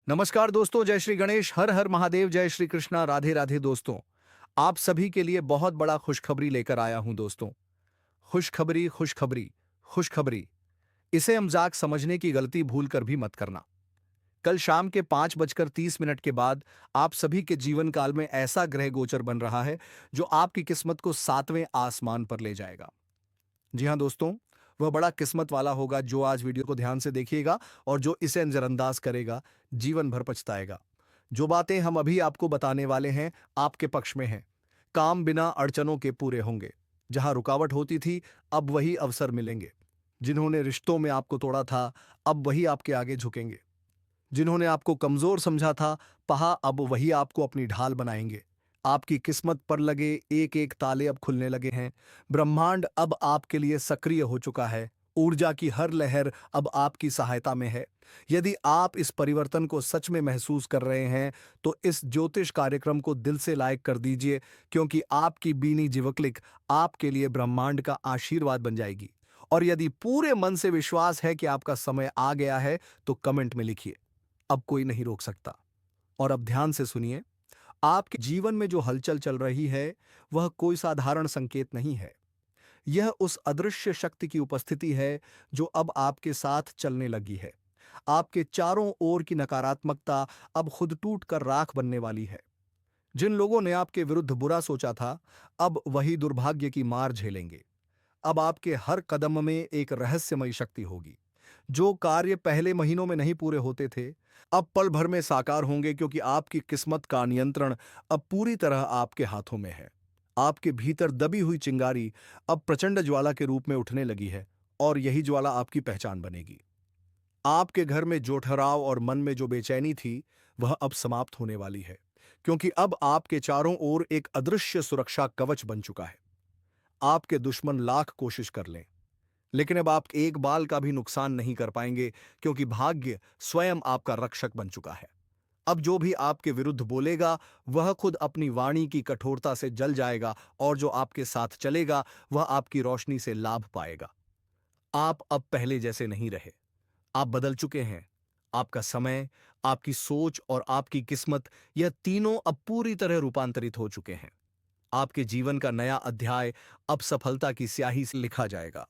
नमस्कार दोस्तों, जय श्री गणेश, हर हर महादेव, जय श्री कृष्णा, राधे राधे दोस्तों। आप सभी के लिए बहुत बड़ा खुशखबरी लेकर आया हूं दोस्तों। खुशखबरी, खुशखबरी, खुशखबरी। इसे मजाक समझने की गलती भूल कर भी मत करना। कल शाम के 5:30 के बाद आप सभी के जीवन काल में ऐसा ग्रह गोचर बन रहा है जो आपकी किस्मत को 7वें आसमान पर ले जाएगा। जी हाँ दोस्तों, वह बड़ा किस्मत वाला होगा जो आज वीडियो को ध्यान से देखिएगा और जो इसे नजरअंदाज करेगा, जीवन भर पछताएगा। जो बातें हम अभी आपको बताने वाले हैं, आपके पक्ष में हैं। काम बिना अड़चनों के पूरे होंगे। जहां रुकावट होती थी, अब वही अवसर मिलेंगे। जिन्होंने रिश्तों में आपको तोड़ा था, अब वही आपके आगे झुकेंगे। जिन्होंने आपको कमजोर समझा था, पहा अब वही आपको अपनी ढाल बनाएंगे। आपकी किस्मत पर लगे एक एक ताले अब खुलने लगे हैं। ब्रह्मांड अब आपके लिए सक्रिय हो चुका है। ऊर्जा की हर लहर अब आपकी सहायता में है। यदि आप इस परिवर्तन को सच में महसूस कर रहे हैं, तो इस ज्योतिष कार्यक्रम को दिल से लाइक कर दीजिए, क्योंकि आपकी बीनी जिवक्लिक आपके लिए ब्रह्मांड का आशीर्वाद बन जाएगी। और यदि पूरे मन से विश्वास है कि आपका समय आ गया है, तो कमेंट में लिखिए, अब कोई नहीं रोक सकता। और अब ध्यान से सुनिए, आपके जीवन में जो हलचल चल रही है, वह कोई साधारण संकेत नहीं है। यह उस अदृश्य शक्ति की उपस्थिति है जो अब आपके साथ चलने लगी है। आपके चारों ओर की नकारात्मकता अब खुद टूट कर राख बनने वाली है। जिन लोगों ने आपके विरुद्ध बुरा सोचा था, अब वही दुर्भाग्य की मार झेलेंगे। अब आपके हर कदम में एक रहस्यमयी शक्ति होगी। जो कार्य पहले महीनों में नहीं पूरे होते थे, अब पल भर में साकार होंगे, क्योंकि आपकी किस्मत का नियंत्रण अब पूरी तरह आपके हाथों में है। आपके भीतर दबी हुई चिंगारी अब प्रचंड ज्वाला के रूप में उठने लगी है, और यही ज्वाला आपकी पहचान बनेगी। आपके घर में जो ठहराव और मन में जो बेचैनी थी, वह अब समाप्त होने वाली है, क्योंकि अब आपके चारों ओर एक अदृश्य सुरक्षा कवच बन चुका है। आपके दुश्मन लाख कोशिश कर लें, लेकिन अब आप एक बाल का भी नुकसान नहीं कर पाएंगे, क्योंकि भाग्य स्वयं आपका रक्षक बन चुका है। अब जो भी आपके विरुद्ध बोलेगा, वह खुद अपनी वाणी की कठोरता से जल जाएगा, और जो आपके साथ चलेगा, वह आपकी रोशनी से लाभ पाएगा। आप अब पहले जैसे नहीं रहे। आप बदल चुके हैं। आपका समय, आपकी सोच और आपकी किस्मत, यह तीनों अब पूरी तरह रूपांतरित हो चुके हैं। आपके जीवन का नया अध्याय अब सफलता की स्याही से लिखा जाएगा।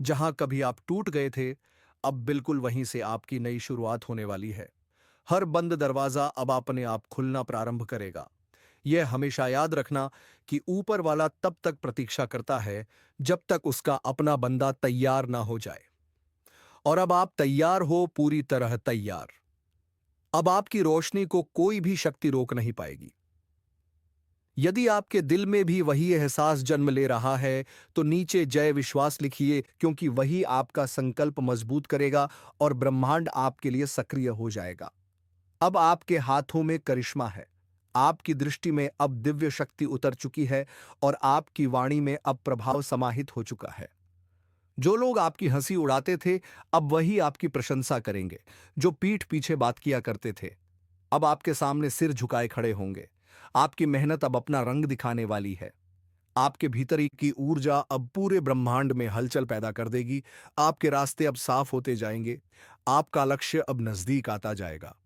जहां कभी आप टूट गए थे, अब बिल्कुल वहीं से आपकी नई शुरुआत होने वाली है। हर बंद दरवाजा अब अपने आप खुलना प्रारंभ करेगा। यह हमेशा याद रखना कि ऊपर वाला तब तक प्रतीक्षा करता है जब तक उसका अपना बंदा तैयार ना हो जाए। और अब आप तैयार हो, पूरी तरह तैयार। अब आपकी रोशनी को कोई भी शक्ति रोक नहीं पाएगी। यदि आपके दिल में भी वही एहसास जन्म ले रहा है, तो नीचे जय विश्वास लिखिए, क्योंकि वही आपका संकल्प मजबूत करेगा और ब्रह्मांड आपके लिए सक्रिय हो जाएगा। अब आपके हाथों में करिश्मा है। आपकी दृष्टि में अब दिव्य शक्ति उतर चुकी है, और आपकी वाणी में अब प्रभाव समाहित हो चुका है। जो लोग आपकी हंसी उड़ाते थे, अब वही आपकी प्रशंसा करेंगे। जो पीठ पीछे बात किया करते थे, अब आपके सामने सिर झुकाए खड़े होंगे। आपकी मेहनत अब अपना रंग दिखाने वाली है। आपके भीतर की ऊर्जा अब पूरे ब्रह्मांड में हलचल पैदा कर देगी। आपके रास्ते अब साफ होते जाएंगे। आपका लक्ष्य अब नजदीक आता जाएगा।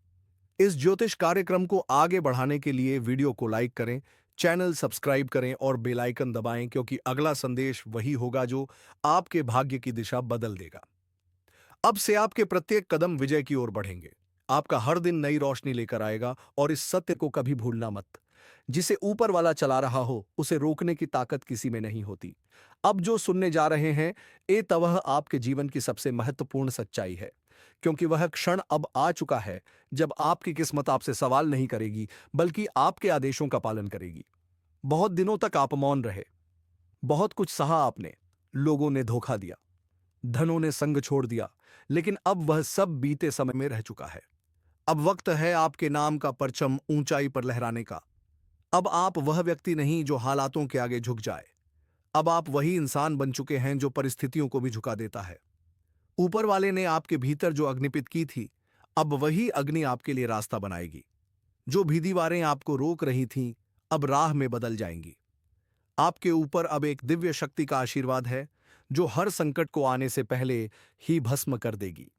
इस ज्योतिष कार्यक्रम को आगे बढ़ाने के लिए वीडियो को लाइक करें, चैनल सब्सक्राइब करें और बेल आइकन दबाएं, क्योंकि अगला संदेश वही होगा जो आपके भाग्य की दिशा बदल देगा। अब से आपके प्रत्येक कदम विजय की ओर बढ़ेंगे। आपका हर दिन नई रोशनी लेकर आएगा, और इस सत्य को कभी भूलना मत। जिसे ऊपर वाला चला रहा हो, उसे रोकने की ताकत किसी में नहीं होती। अब जो सुनने जा रहे हैं, ये तवह आपके जीवन की सबसे महत्वपूर्ण सच्चाई है, क्योंकि वह क्षण अब आ चुका है जब आपकी किस्मत आपसे सवाल नहीं करेगी, बल्कि आपके आदेशों का पालन करेगी। बहुत दिनों तक आप मौन रहे। बहुत कुछ सहा आपने। लोगों ने धोखा दिया, धनों ने संग छोड़ दिया, लेकिन अब वह सब बीते समय में रह चुका है। अब वक्त है आपके नाम का परचम ऊंचाई पर लहराने का। अब आप वह व्यक्ति नहीं जो हालातों के आगे झुक जाए। अब आप वही इंसान बन चुके हैं जो परिस्थितियों को भी झुका देता है। ऊपर वाले ने आपके भीतर जो अग्निपित की थी, अब वही अग्नि आपके लिए रास्ता बनाएगी। जो भी दीवारें आपको रोक रही थीं, अब राह में बदल जाएंगी। आपके ऊपर अब एक दिव्य शक्ति का आशीर्वाद है, जो हर संकट को आने से पहले ही भस्म कर देगी।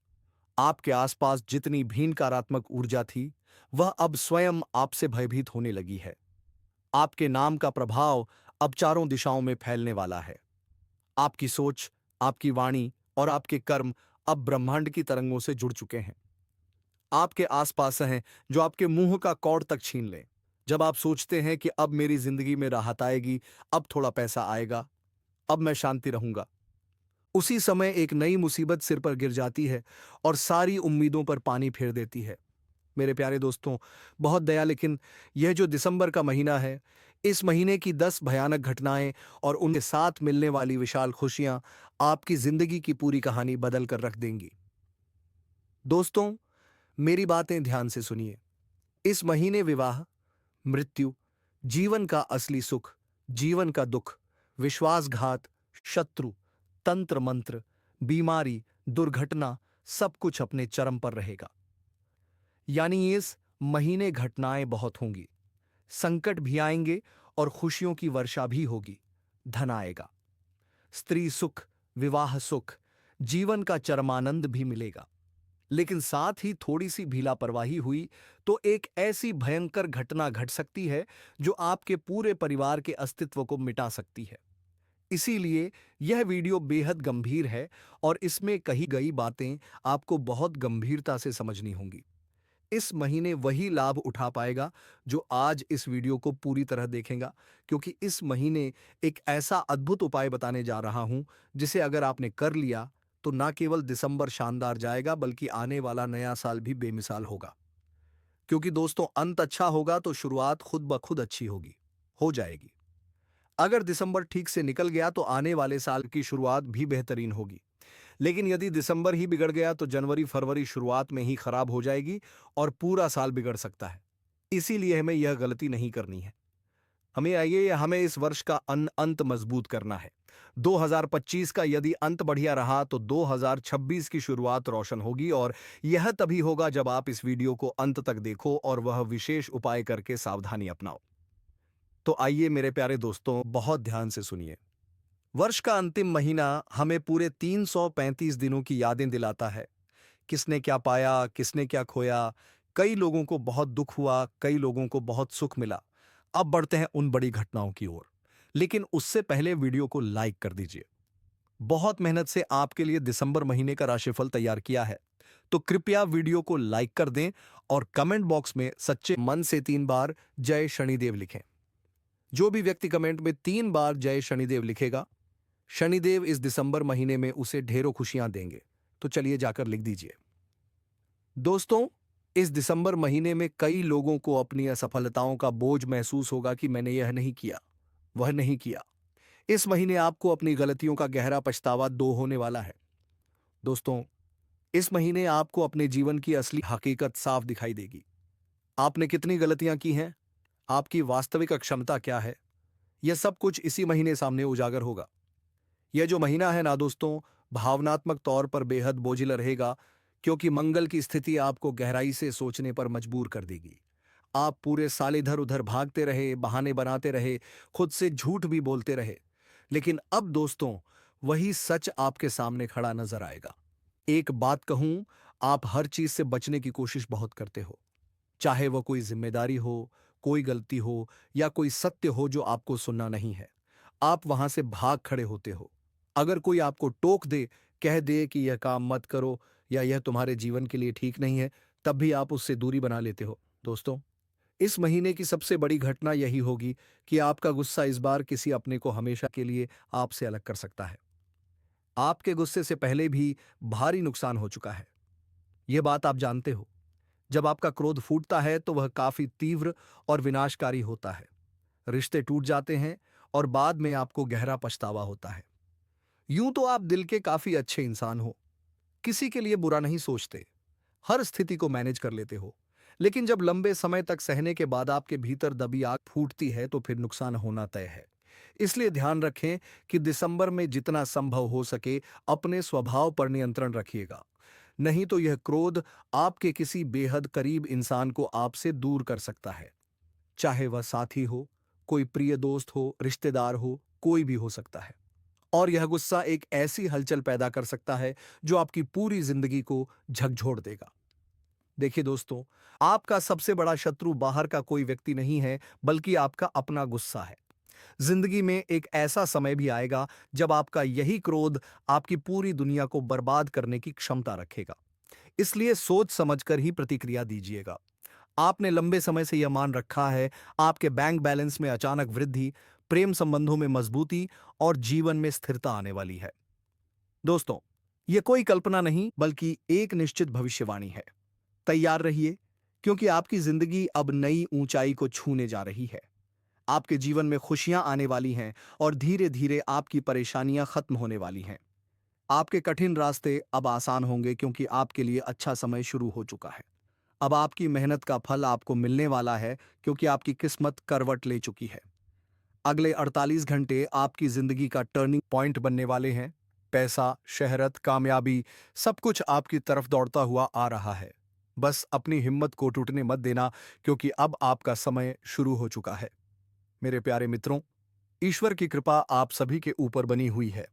आपके आसपास जितनी भी नकारात्मक ऊर्जा थी, वह अब स्वयं आपसे भयभीत होने लगी है। आपके नाम का प्रभाव अब चारों दिशाओं में फैलने वाला है। आपकी सोच, आपकी वाणी और आपके कर्म अब ब्रह्मांड की तरंगों से जुड़ चुके हैं। आपके आसपास हैं जो आपके मुंह का कौड़ तक छीन लें। जब आप सोचते हैं कि अब मेरी जिंदगी में राहत आएगी, अब थोड़ा पैसा आएगा, अब मैं शांति रहूंगा, उसी समय एक नई मुसीबत सिर पर गिर जाती है और सारी उम्मीदों पर पानी फेर देती है। मेरे प्यारे दोस्तों, बहुत दया, लेकिन यह जो दिसंबर का महीना है, इस महीने की 10 भयानक घटनाएं और उनके साथ मिलने वाली विशाल खुशियां आपकी जिंदगी की पूरी कहानी बदल कर रख देंगी। दोस्तों, मेरी बातें ध्यान से सुनिए। इस महीने विवाह, मृत्यु, जीवन का असली सुख, जीवन का दुख, विश्वासघात, शत्रु, तंत्र मंत्र, बीमारी, दुर्घटना, सब कुछ अपने चरम पर रहेगा। यानी इस महीने घटनाएं बहुत होंगी, संकट भी आएंगे और खुशियों की वर्षा भी होगी। धन आएगा, स्त्री सुख, विवाह सुख, जीवन का चरमानंद भी मिलेगा। लेकिन साथ ही थोड़ी सी भी लापरवाही हुई तो एक ऐसी भयंकर घटना घट सकती है जो आपके पूरे परिवार के अस्तित्व को मिटा सकती है। इसीलिए यह वीडियो बेहद गंभीर है और इसमें कही गई बातें आपको बहुत गंभीरता से समझनी होंगी। इस महीने वही लाभ उठा पाएगा जो आज इस वीडियो को पूरी तरह देखेगा, क्योंकि इस महीने एक ऐसा अद्भुत उपाय बताने जा रहा हूं जिसे अगर आपने कर लिया तो ना केवल दिसंबर शानदार जाएगा बल्कि आने वाला नया साल भी बेमिसाल होगा। क्योंकि दोस्तों, अंत अच्छा होगा तो शुरुआत खुद ब खुद अच्छी होगी, हो जाएगी। अगर दिसंबर ठीक से निकल गया तो आने वाले साल की शुरुआत भी बेहतरीन होगी। लेकिन यदि दिसंबर ही बिगड़ गया तो जनवरी फरवरी शुरुआत में ही खराब हो जाएगी और पूरा साल बिगड़ सकता है। इसीलिए हमें यह गलती नहीं करनी है। हमें इस वर्ष का अंत मजबूत करना है। 2025 का यदि अंत बढ़िया रहा तो 2026 की शुरुआत रोशन होगी, और यह तभी होगा जब आप इस वीडियो को अंत तक देखो और वह विशेष उपाय करके सावधानी अपनाओ। तो आइए मेरे प्यारे दोस्तों, बहुत ध्यान से सुनिए। वर्ष का अंतिम महीना हमें पूरे 335 दिनों की यादें दिलाता है। किसने क्या पाया, किसने क्या खोया। कई लोगों को बहुत दुख हुआ, कई लोगों को बहुत सुख मिला। अब बढ़ते हैं उन बड़ी घटनाओं की ओर, लेकिन उससे पहले वीडियो को लाइक कर दीजिए। बहुत मेहनत से आपके लिए दिसंबर महीने का राशिफल तैयार किया है, तो कृपया वीडियो को लाइक कर दें और कमेंट बॉक्स में सच्चे मन से 3 बार जय शनिदेव लिखें। जो भी व्यक्ति कमेंट में 3 बार जय शनिदेव लिखेगा, शनिदेव इस दिसंबर महीने में उसे ढेरों खुशियां देंगे। तो चलिए जाकर लिख दीजिए। दोस्तों, इस दिसंबर महीने में कई लोगों को अपनी असफलताओं का बोझ महसूस होगा कि मैंने यह नहीं किया, वह नहीं किया। इस महीने आपको अपनी गलतियों का गहरा पछतावा दो होने वाला है। दोस्तों, इस महीने आपको अपने जीवन की असली हकीकत साफ दिखाई देगी। आपने कितनी गलतियां की हैं, आपकी वास्तविक क्षमता क्या है, यह सब कुछ इसी महीने सामने उजागर होगा। यह जो महीना है ना दोस्तों, भावनात्मक तौर पर बेहद बोझिल रहेगा, क्योंकि मंगल की स्थिति आपको गहराई से सोचने पर मजबूर कर देगी। आप पूरे साल इधर उधर भागते रहे, बहाने बनाते रहे, खुद से झूठ भी बोलते रहे, लेकिन अब दोस्तों, वही सच आपके सामने खड़ा नजर आएगा। एक बात कहूं, आप हर चीज से बचने की कोशिश बहुत करते हो, चाहे वह कोई जिम्मेदारी हो, कोई गलती हो या कोई सत्य हो जो आपको सुनना नहीं है। आप वहां से भाग खड़े होते हो। अगर कोई आपको टोक दे, कह दे कि यह काम मत करो या यह तुम्हारे जीवन के लिए ठीक नहीं है, तब भी आप उससे दूरी बना लेते हो। दोस्तों, इस महीने की सबसे बड़ी घटना यही होगी कि आपका गुस्सा इस बार किसी अपने को हमेशा के लिए आपसे अलग कर सकता है। आपके गुस्से से पहले भी भारी नुकसान हो चुका है, यह बात आप जानते हो। जब आपका क्रोध फूटता है तो वह काफी तीव्र और विनाशकारी होता है। रिश्ते टूट जाते हैं और बाद में आपको गहरा पछतावा होता है। यूं तो आप दिल के काफी अच्छे इंसान हो, किसी के लिए बुरा नहीं सोचते, हर स्थिति को मैनेज कर लेते हो। लेकिन जब लंबे समय तक सहने के बाद आपके भीतर दबी आग फूटती है तो फिर नुकसान होना तय है। इसलिए ध्यान रखें कि दिसंबर में जितना संभव हो सके अपने स्वभाव पर नियंत्रण रखिएगा। नहीं तो यह क्रोध आपके किसी बेहद करीब इंसान को आपसे दूर कर सकता है। चाहे वह साथी हो, कोई प्रिय दोस्त हो, रिश्तेदार हो, कोई भी हो सकता है। और यह गुस्सा एक ऐसी हलचल पैदा कर सकता है जो आपकी पूरी जिंदगी को झकझोर देगा। देखिए दोस्तों, आपका सबसे बड़ा शत्रु बाहर का कोई व्यक्ति नहीं है, बल्कि आपका अपना गुस्सा है। जिंदगी में एक ऐसा समय भी आएगा जब आपका यही क्रोध आपकी पूरी दुनिया को बर्बाद करने की क्षमता रखेगा। इसलिए सोच समझकर ही प्रतिक्रिया दीजिएगा। आपने लंबे समय से यह मान रखा है, आपके बैंक बैलेंस में अचानक वृद्धि, प्रेम संबंधों में मजबूती और जीवन में स्थिरता आने वाली है। दोस्तों, यह कोई कल्पना नहीं बल्कि एक निश्चित भविष्यवाणी है। तैयार रहिए, क्योंकि आपकी जिंदगी अब नई ऊंचाई को छूने जा रही है। आपके जीवन में खुशियां आने वाली हैं और धीरे धीरे आपकी परेशानियां खत्म होने वाली हैं। आपके कठिन रास्ते अब आसान होंगे, क्योंकि आपके लिए अच्छा समय शुरू हो चुका है। अब आपकी मेहनत का फल आपको मिलने वाला है, क्योंकि आपकी किस्मत करवट ले चुकी है। अगले 48 घंटे आपकी जिंदगी का टर्निंग पॉइंट बनने वाले हैं। पैसा, शहरत, कामयाबी, सब कुछ आपकी तरफ दौड़ता हुआ आ रहा है। बस अपनी हिम्मत को टूटने मत देना, क्योंकि अब आपका समय शुरू हो चुका है। मेरे प्यारे मित्रों, ईश्वर की कृपा आप सभी के ऊपर बनी हुई है।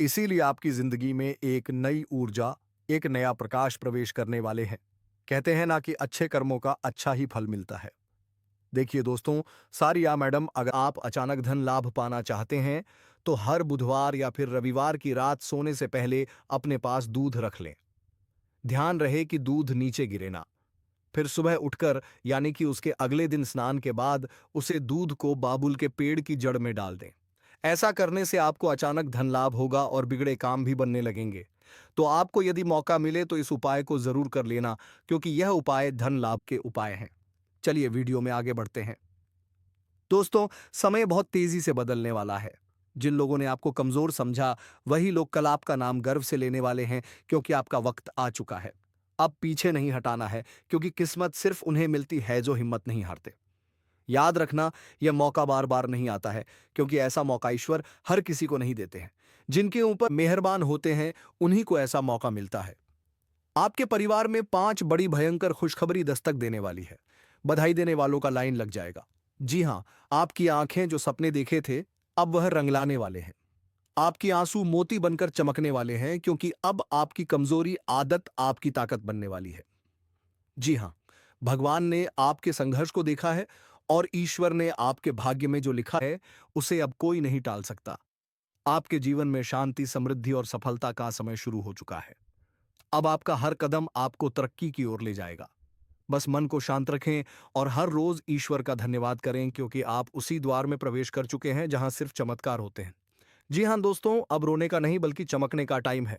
इसीलिए आपकी जिंदगी में एक नई ऊर्जा, एक नया प्रकाश प्रवेश करने वाले हैं। कहते हैं ना कि अच्छे कर्मों का अच्छा ही फल मिलता है। देखिए दोस्तों, सारिया मैडम, अगर आप अचानक धन लाभ पाना चाहते हैं तो हर बुधवार या फिर रविवार की रात सोने से पहले अपने पास दूध रख लें। ध्यान रहे कि दूध नीचे गिरे ना। फिर सुबह उठकर, यानी कि उसके अगले दिन स्नान के बाद, उसे दूध को बाबुल के पेड़ की जड़ में डाल दें। ऐसा करने से आपको अचानक धन लाभ होगा और बिगड़े काम भी बनने लगेंगे। तो आपको यदि मौका मिले तो इस उपाय को जरूर कर लेना, क्योंकि यह उपाय धन लाभ के उपाय हैं। चलिए वीडियो में आगे बढ़ते हैं। दोस्तों, समय बहुत तेजी से बदलने वाला है। जिन लोगों ने आपको कमजोर समझा, वही लोग कल आपका नाम गर्व से लेने वाले हैं, क्योंकि आपका वक्त आ चुका है। अब पीछे नहीं हटाना है, क्योंकि किस्मत सिर्फ उन्हें मिलती है जो हिम्मत नहीं हारते। याद रखना, यह मौका बार बार नहीं आता है, क्योंकि ऐसा मौका ईश्वर हर किसी को नहीं देते हैं। जिनके ऊपर मेहरबान होते हैं, उन्हीं को ऐसा मौका मिलता है। आपके परिवार में 5 बड़ी भयंकर खुशखबरी दस्तक देने वाली है। बधाई देने वालों का लाइन लग जाएगा। जी हां, आपकी आंखें जो सपने देखे थे, अब वह रंगलाने वाले हैं। आपकी आंसू मोती बनकर चमकने वाले हैं, क्योंकि अब आपकी कमजोरी आदत आपकी ताकत बनने वाली है। जी हां, भगवान ने आपके संघर्ष को देखा है, और ईश्वर ने आपके भाग्य में जो लिखा है, उसे अब कोई नहीं टाल सकता। आपके जीवन में शांति, समृद्धि और सफलता का समय शुरू हो चुका है। अब आपका हर कदम आपको तरक्की की ओर ले जाएगा। बस मन को शांत रखें और हर रोज ईश्वर का धन्यवाद करें, क्योंकि आप उसी द्वार में प्रवेश कर चुके हैं जहां सिर्फ चमत्कार होते हैं। जी हां दोस्तों, अब रोने का नहीं बल्कि चमकने का टाइम है।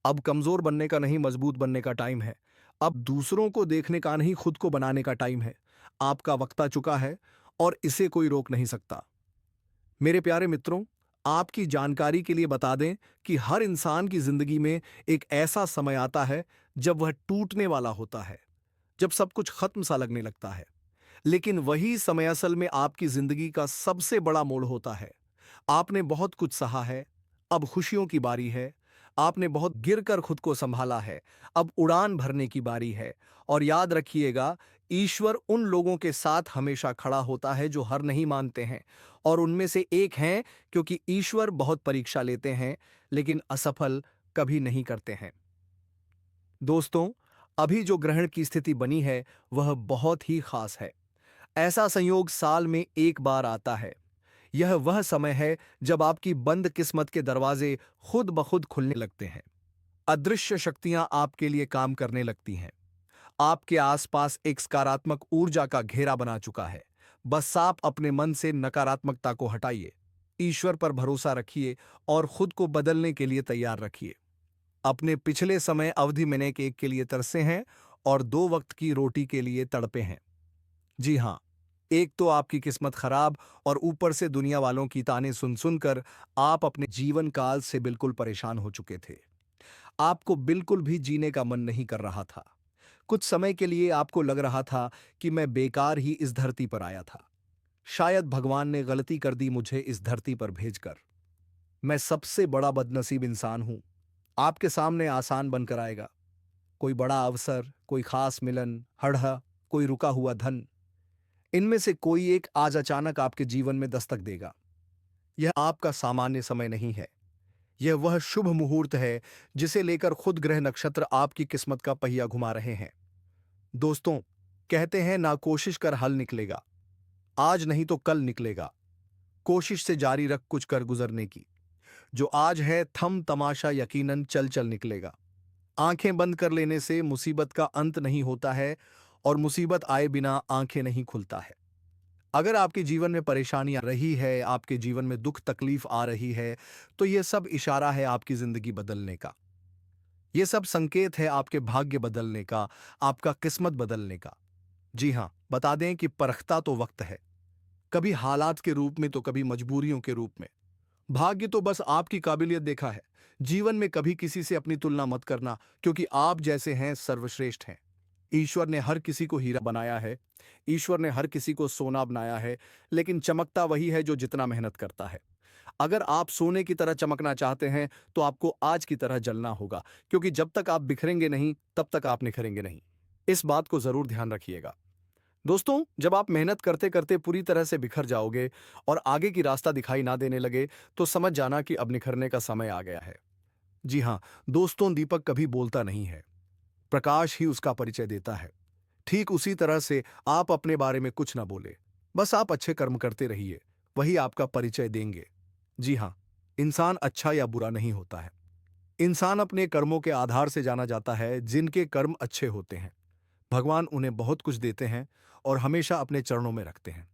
अब कमजोर बनने का नहीं, मजबूत बनने का टाइम है। अब दूसरों को देखने का नहीं, खुद को बनाने का टाइम है। आपका वक्त आ चुका है और इसे कोई रोक नहीं सकता। मेरे प्यारे मित्रों, आपकी जानकारी के लिए बता दें कि हर इंसान की जिंदगी में एक ऐसा समय आता है जब वह टूटने वाला होता है, जब सब कुछ खत्म सा लगने लगता है। लेकिन वही समय असल में आपकी जिंदगी का सबसे बड़ा मोड़ होता है। आपने बहुत कुछ सहा है, अब खुशियों की बारी है। आपने बहुत गिरकर खुद को संभाला है, अब उड़ान भरने की बारी है। और याद रखिएगा, ईश्वर उन लोगों के साथ हमेशा खड़ा होता है जो हार नहीं मानते हैं, और उनमें से एक हैं, क्योंकि ईश्वर बहुत परीक्षा लेते हैं, लेकिन असफल कभी नहीं करते हैं। दोस्तों, अभी जो ग्रहण की स्थिति बनी है, वह बहुत ही खास है। ऐसा संयोग साल में एक बार आता है। यह वह समय है जब आपकी बंद किस्मत के दरवाजे खुद ब खुद खुलने लगते हैं। अदृश्य शक्तियां आपके लिए काम करने लगती हैं। आपके आसपास एक सकारात्मक ऊर्जा का घेरा बना चुका है। बस आप अपने मन से नकारात्मकता को हटाइए, ईश्वर पर भरोसा रखिए और खुद को बदलने के लिए तैयार रखिए। अपने पिछले समय अवधि में ने केक के लिए तरसे हैं और 2 वक्त की रोटी के लिए तड़पे हैं। जी हां, एक तो आपकी किस्मत खराब, और ऊपर से दुनिया वालों की ताने सुन सुनकर आप अपने जीवन काल से बिल्कुल परेशान हो चुके थे। आपको बिल्कुल भी जीने का मन नहीं कर रहा था। कुछ समय के लिए आपको लग रहा था कि मैं बेकार ही इस धरती पर आया था। शायद भगवान ने गलती कर दी मुझे इस धरती पर भेजकर। मैं सबसे बड़ा बदनसीब इंसान हूं। आपके सामने आसान बनकर आएगा। कोई बड़ा अवसर, कोई खास मिलन, हड़हा, कोई रुका हुआ धन, इनमें से कोई एक आज अचानक आपके जीवन में दस्तक देगा। यह आपका सामान्य समय नहीं है। यह वह शुभ मुहूर्त है जिसे लेकर खुद ग्रह नक्षत्र आपकी किस्मत का पहिया घुमा रहे हैं। दोस्तों, कहते हैं ना कोशिश कर हल निकलेगा, आज नहीं तो कल निकलेगा। कोशिश से जारी रख कुछ कर गुजरने की। जो आज है थम तमाशा यकीनन चल चल निकलेगा। आंखें बंद कर लेने से मुसीबत का अंत नहीं होता है और मुसीबत आए बिना आंखें नहीं खुलता है। अगर आपके जीवन में परेशानियां रही है, आपके जीवन में दुख तकलीफ आ रही है, तो यह सब इशारा है आपकी जिंदगी बदलने का। यह सब संकेत है आपके भाग्य बदलने का, आपका किस्मत बदलने का। जी हां, बता दें कि परखता तो वक्त है, कभी हालात के रूप में तो कभी मजबूरियों के रूप में। भाग्य तो बस आपकी काबिलियत देखा है। जीवन में कभी किसी से अपनी तुलना मत करना, क्योंकि आप जैसे हैं सर्वश्रेष्ठ हैं। ईश्वर ने हर किसी को हीरा बनाया है, ईश्वर ने हर किसी को सोना बनाया है, लेकिन चमकता वही है जो जितना मेहनत करता है। अगर आप सोने की तरह चमकना चाहते हैं, तो आपको आज की तरह जलना होगा, क्योंकि जब तक आप बिखरेंगे नहीं, तब तक आप निखरेंगे नहीं। इस बात को जरूर ध्यान रखिएगा। दोस्तों, जब आप मेहनत करते करते पूरी तरह से बिखर जाओगे और आगे की रास्ता दिखाई ना देने लगे, तो समझ जाना कि अब निखरने का समय आ गया है। जी हाँ, दोस्तों, दीपक कभी बोलता नहीं है, प्रकाश ही उसका परिचय देता है। ठीक उसी तरह से आप अपने बारे में कुछ ना बोले, बस आप अच्छे कर्म करते रहिए, वही आपका परिचय देंगे। जी हाँ, इंसान अच्छा या बुरा नहीं होता है। इंसान अपने कर्मों के आधार से जाना जाता है। जिनके कर्म अच्छे होते हैं, भगवान उन्हें बहुत कुछ देते हैं और हमेशा अपने चरणों में रखते हैं।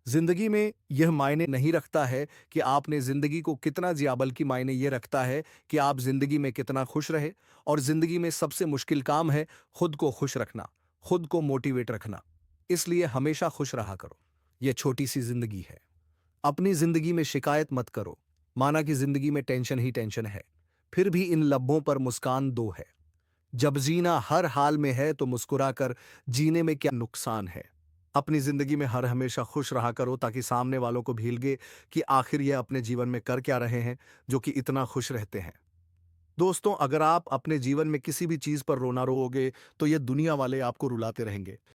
जिंदगी में यह मायने नहीं रखता है कि आपने जिंदगी को कितना जिया, बल्कि मायने यह रखता है कि आप जिंदगी में कितना खुश रहे। और जिंदगी में सबसे मुश्किल काम है खुद को खुश रखना, खुद को मोटिवेट रखना। इसलिए हमेशा खुश रहा करो। यह छोटी सी जिंदगी है, अपनी जिंदगी में शिकायत मत करो। माना कि जिंदगी में टेंशन ही टेंशन है, फिर भी इन लब्बों पर मुस्कान दो है। जब जीना हर हाल में है, तो मुस्कुराकर जीने में क्या नुकसान है। अपनी जिंदगी में हर हमेशा खुश रहा करो, ताकि सामने वालों को भी लगे कि आखिर ये अपने जीवन में कर क्या रहे हैं, जो कि इतना खुश रहते हैं। दोस्तों, अगर आप अपने जीवन में किसी भी चीज पर रोना रोओगे, तो ये दुनिया वाले आपको रुलाते रहेंगे।